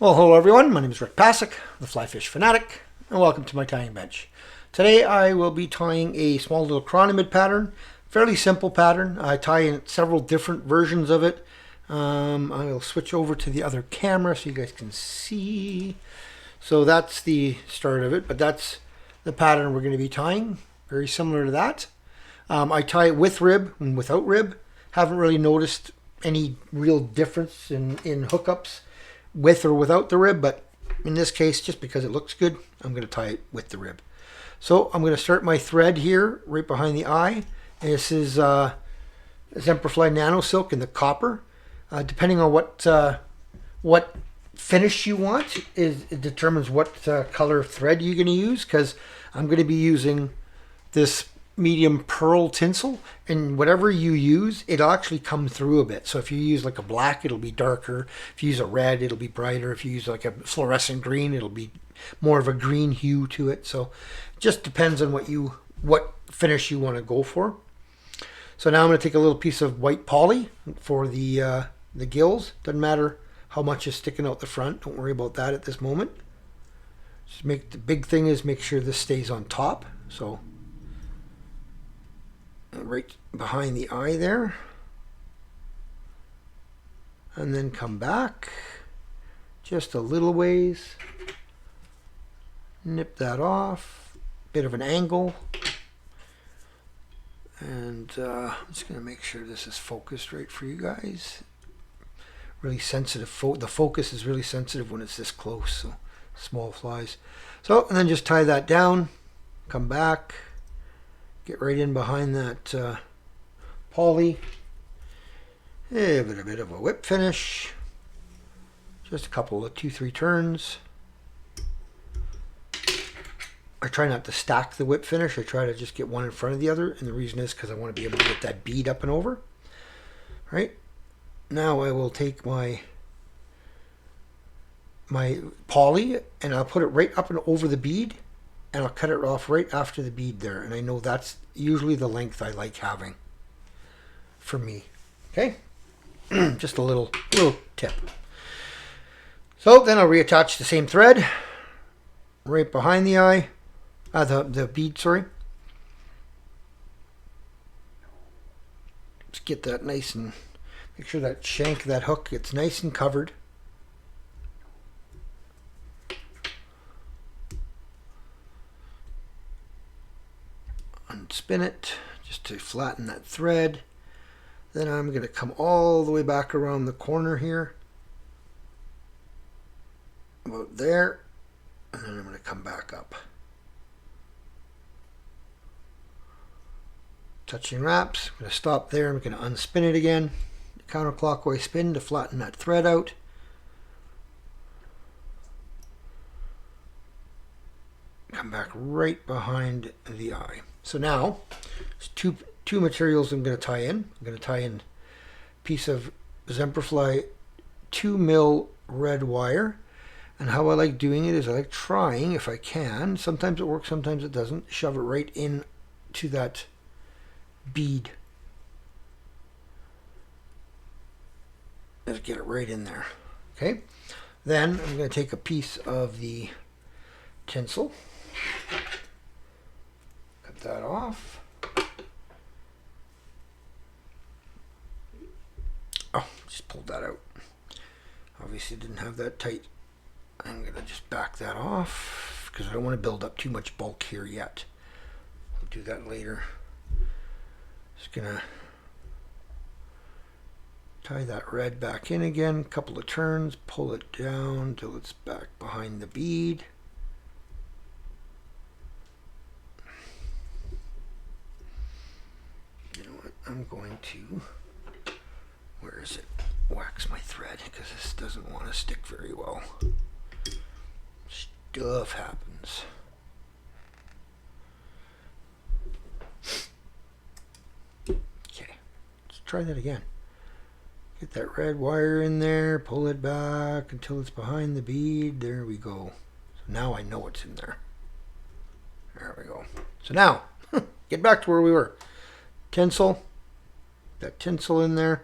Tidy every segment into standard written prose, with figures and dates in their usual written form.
Well, hello everyone. My name is Rick Passek, the FlyFish Fanatic, and welcome to my tying bench. Today I will be tying a small little Chironomid pattern, fairly simple pattern. I tie in several different versions of it. I will switch over to the other camera so you guys can see. So that's the start of it, but that's the pattern we're going to be tying. Very similar to that. I tie it with rib and without rib. Haven't really noticed any real difference in hookups with or without the rib, but in this case, just because it looks good, I'm going to tie it with the rib. So I'm going to start my thread here right behind the eye. This is Semperfli NanoSilk in the copper. Depending on what finish you want, it determines what color thread you're going to use, because I'm going to be using this medium pearl tinsel, and whatever you use, it'll actually come through a bit. So if you use like a black, it'll be darker. If you use a red, it'll be brighter. If you use like a fluorescent green, it'll be more of a green hue to it. So it just depends on what finish you want to go for. So now I'm going to take a little piece of white poly for the gills. Doesn't matter how much is sticking out the front. Don't worry about that at this moment. Just the big thing is make sure this stays on top. So right behind the eye there, and then come back just a little ways, nip that off, bit of an angle, and I'm just going to make sure this is focused right for you guys. Really sensitive, the focus is really sensitive when it's this close, so small flies. So, and then just tie that down, come back, get right in behind that poly. A bit of a whip finish. Just a couple of 2-3 turns. I try not to stack the whip finish. I try to just get one in front of the other, and the reason is because I want to be able to get that bead up and over. All right. Now I will take my poly and I'll put it right up and over the bead, and I'll cut it off right after the bead there. And I know that's usually the length I like having for me. Okay? Just a little tip. So then I'll reattach the same thread right behind the eye, the bead, sorry. Just get that nice and make sure that shank of that hook gets nice and covered. Unspin it just to flatten that thread. Then I'm going to come all the way back around the corner here, about there, and then I'm going to come back up. Touching wraps. I'm going to stop there. I'm going to unspin it again, counterclockwise spin to flatten that thread out. Come back right behind the eye. So now, there's two materials I'm going to tie in. I'm going to tie in a piece of Semperfli 2mm red wire. And how I like doing it is I like trying, if I can, sometimes it works, sometimes it doesn't, shove it right in to that bead. Just get it right in there. Okay. Then I'm going to take a piece of the tinsel. Cut that off. Oh, just pulled that out. Obviously didn't have that tight. I'm going to just back that off because I don't want to build up too much bulk here yet. I'll do that later. Just going to tie that red back in again, a couple of turns, pull it down till it's back behind the bead. You know what, I'm going to, where is it, wax my thread because this doesn't want to stick very well. Stuff happens. Okay, let's try that again. Get that red wire in there, pull it back until it's behind the bead. There we go. So now I know it's in there. There we go. So now, get back to where we were. Tinsel. That tinsel in there.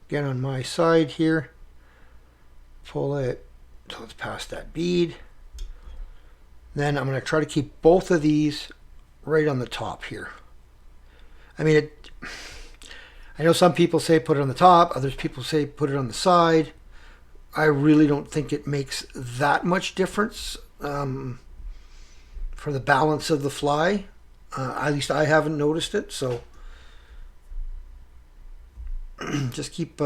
Again on my side here. Pull it until it's past that bead. Then I'm going to try to keep both of these right on the top here. I mean, I know some people say put it on the top, others people say put it on the side. I really don't think it makes that much difference for the balance of the fly. At least I haven't noticed it, so just keep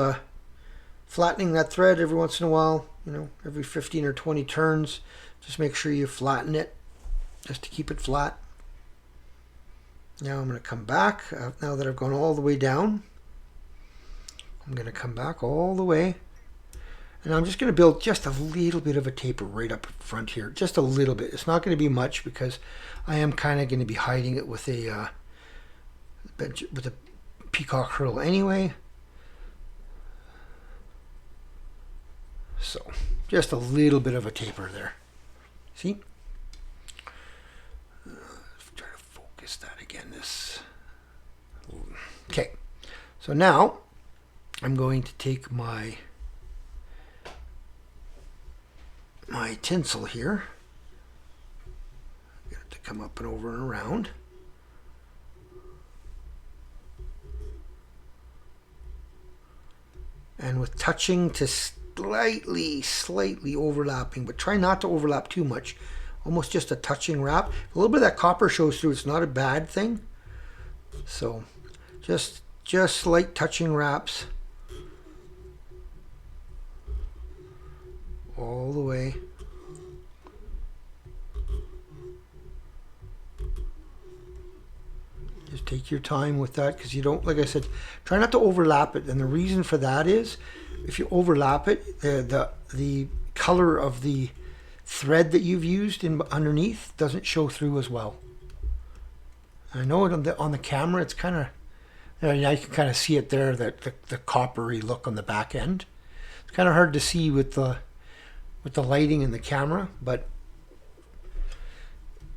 flattening that thread every once in a while, you know, every 15 or 20 turns. Just make sure you flatten it just to keep it flat. Now I'm going to come back, now that I've gone all the way down, I'm going to come back all the way, and I'm just going to build just a little bit of a taper right up front here, just a little bit. It's not going to be much because I am kind of going to be hiding it with a Peacock herl anyway. So just a little bit of a taper there. See? Try to focus that again. Okay. So now I'm going to take my tinsel here. Get it to come up and over and around. And with touching to slightly overlapping, but try not to overlap too much. Almost just a touching wrap. A little bit of that copper shows through. It's not a bad thing. So just slight touching wraps all the way. Just take your time with that, because you don't, like I said, try not to overlap it. And the reason for that is, if you overlap it, the color of the thread that you've used underneath doesn't show through as well. I know it on the camera, it's kind of, I can kind of see it there, that the coppery look on the back end. It's kind of hard to see with the lighting in the camera, but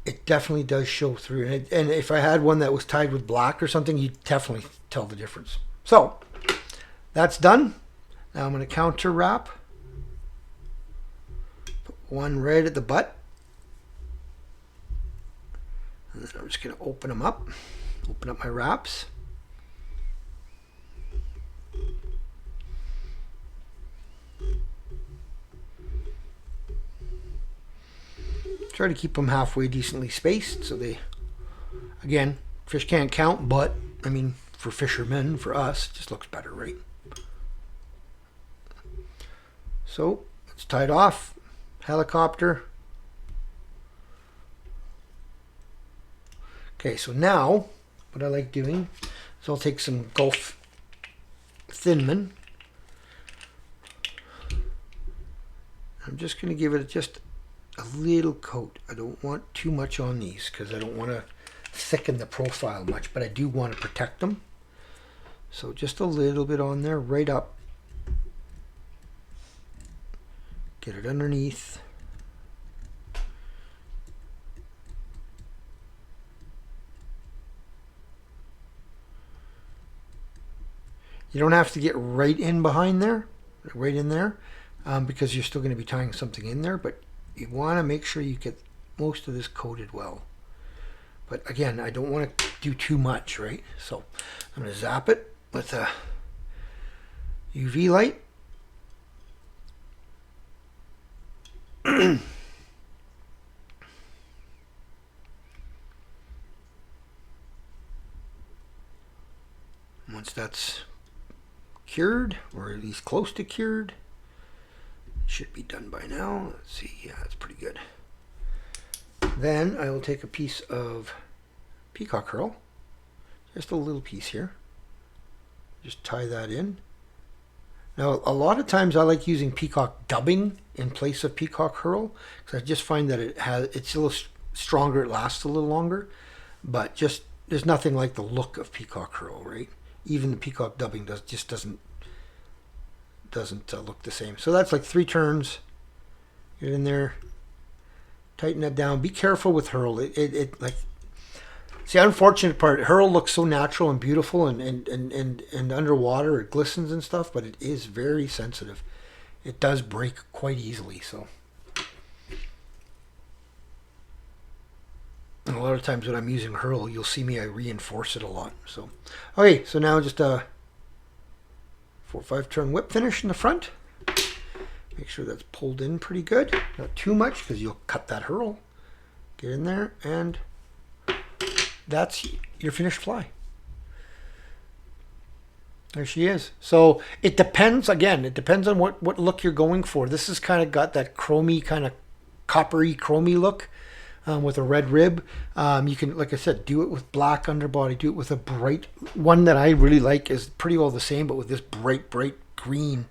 it definitely does show through. And if I had one that was tied with black or something, you'd definitely tell the difference. So that's done. Now I'm going to counter wrap. Put one right at the butt. And then I'm just going to open them up. Open up my wraps. Try to keep them halfway decently spaced, so they, again, fish can't count, but I mean, for fishermen, for us, it just looks better, right? So it's tied off. Helicopter. Okay, so now what I like doing is I'll take some Gulf Thinman. I'm just going to give it just a little coat. I don't want too much on these because I don't want to thicken the profile much, but I do want to protect them. So just a little bit on there, right up. Get it underneath. You don't have to get right in behind there, right in there, because you're still going to be tying something in there, but you want to make sure you get most of this coated well. But again, I don't want to do too much, right? So I'm going to zap it with a UV light. Once that's cured, or at least close to cured, should be done by now. Let's see. Yeah, that's pretty good. Then I will take a piece of Peacock herl, just a little piece here. Just tie that in. Now, a lot of times I like using Peacock dubbing in place of Peacock herl, because I just find that it's a little stronger, it lasts a little longer, but just there's nothing like the look of Peacock herl, right? Even the Peacock dubbing doesn't look the same. So that's like 3 turns. Get in there, tighten that down. Be careful with herl. It like, see, the unfortunate part, herl looks so natural and beautiful, and underwater it glistens and stuff, but it is very sensitive. It does break quite easily. So And a lot of times when I'm using Hurl, you'll see me, I reinforce it a lot. So, okay, so now just a 4 or 5 turn whip finish in the front. Make sure that's pulled in pretty good. Not too much because you'll cut that Hurl. Get in there, and that's your finished fly. There she is. So it depends, again, it depends on what look you're going for. This has kind of got that chromy, kind of coppery, chromy look with a red rib. You can, like I said, do it with black underbody, do it with a bright, one that I really like is pretty all the same, but with this bright green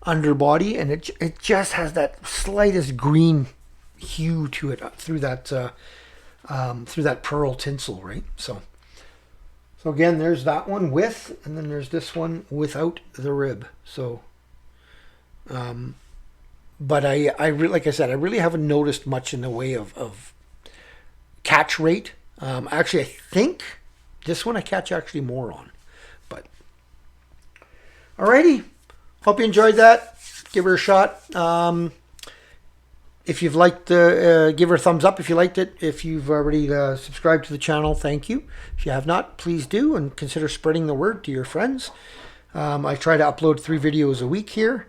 underbody, and it just has that slightest green hue to it through that pearl tinsel, right? So again, there's that one with, and then there's this one without the rib. So, but like I said, I really haven't noticed much in the way of catch rate. Actually, I think this one I catch actually more on. But alrighty, hope you enjoyed that. Give her a shot. If you've liked give her a thumbs up if you liked it. If you've already subscribed to the channel, thank you. If you have not, please do, and consider spreading the word to your friends. I try to upload 3 videos a week here.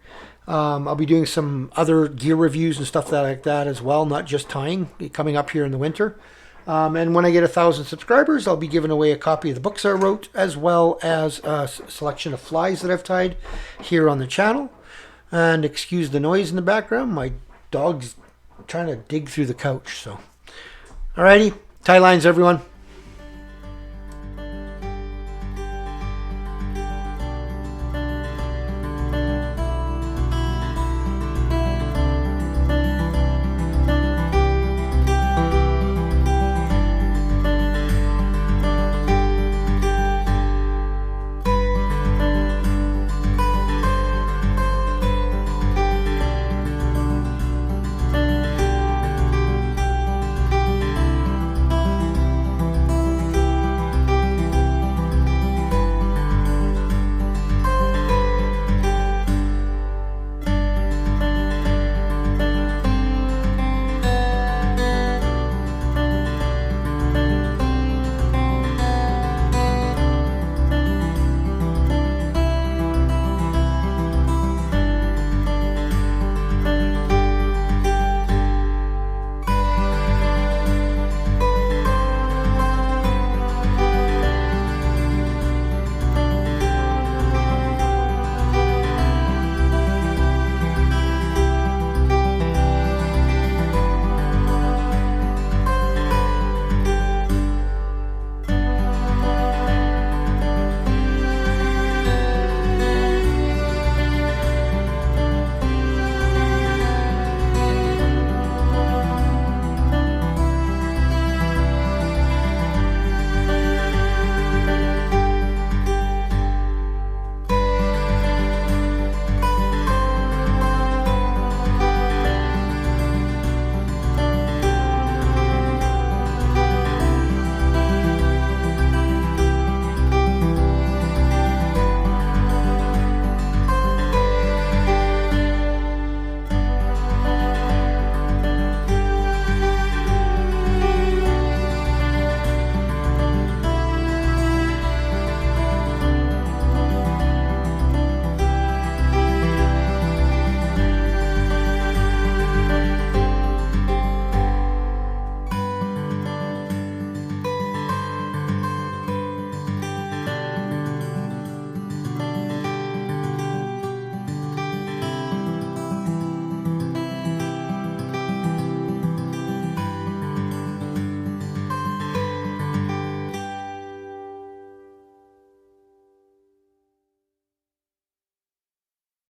I'll be doing some other gear reviews and stuff like that as well, not just tying, coming up here in the winter. And when I get 1,000 subscribers, I'll be giving away a copy of the books I wrote, as well as a selection of flies that I've tied here on the channel. And excuse the noise in the background, my dog's trying to dig through the couch. So, alrighty, tie lines, everyone.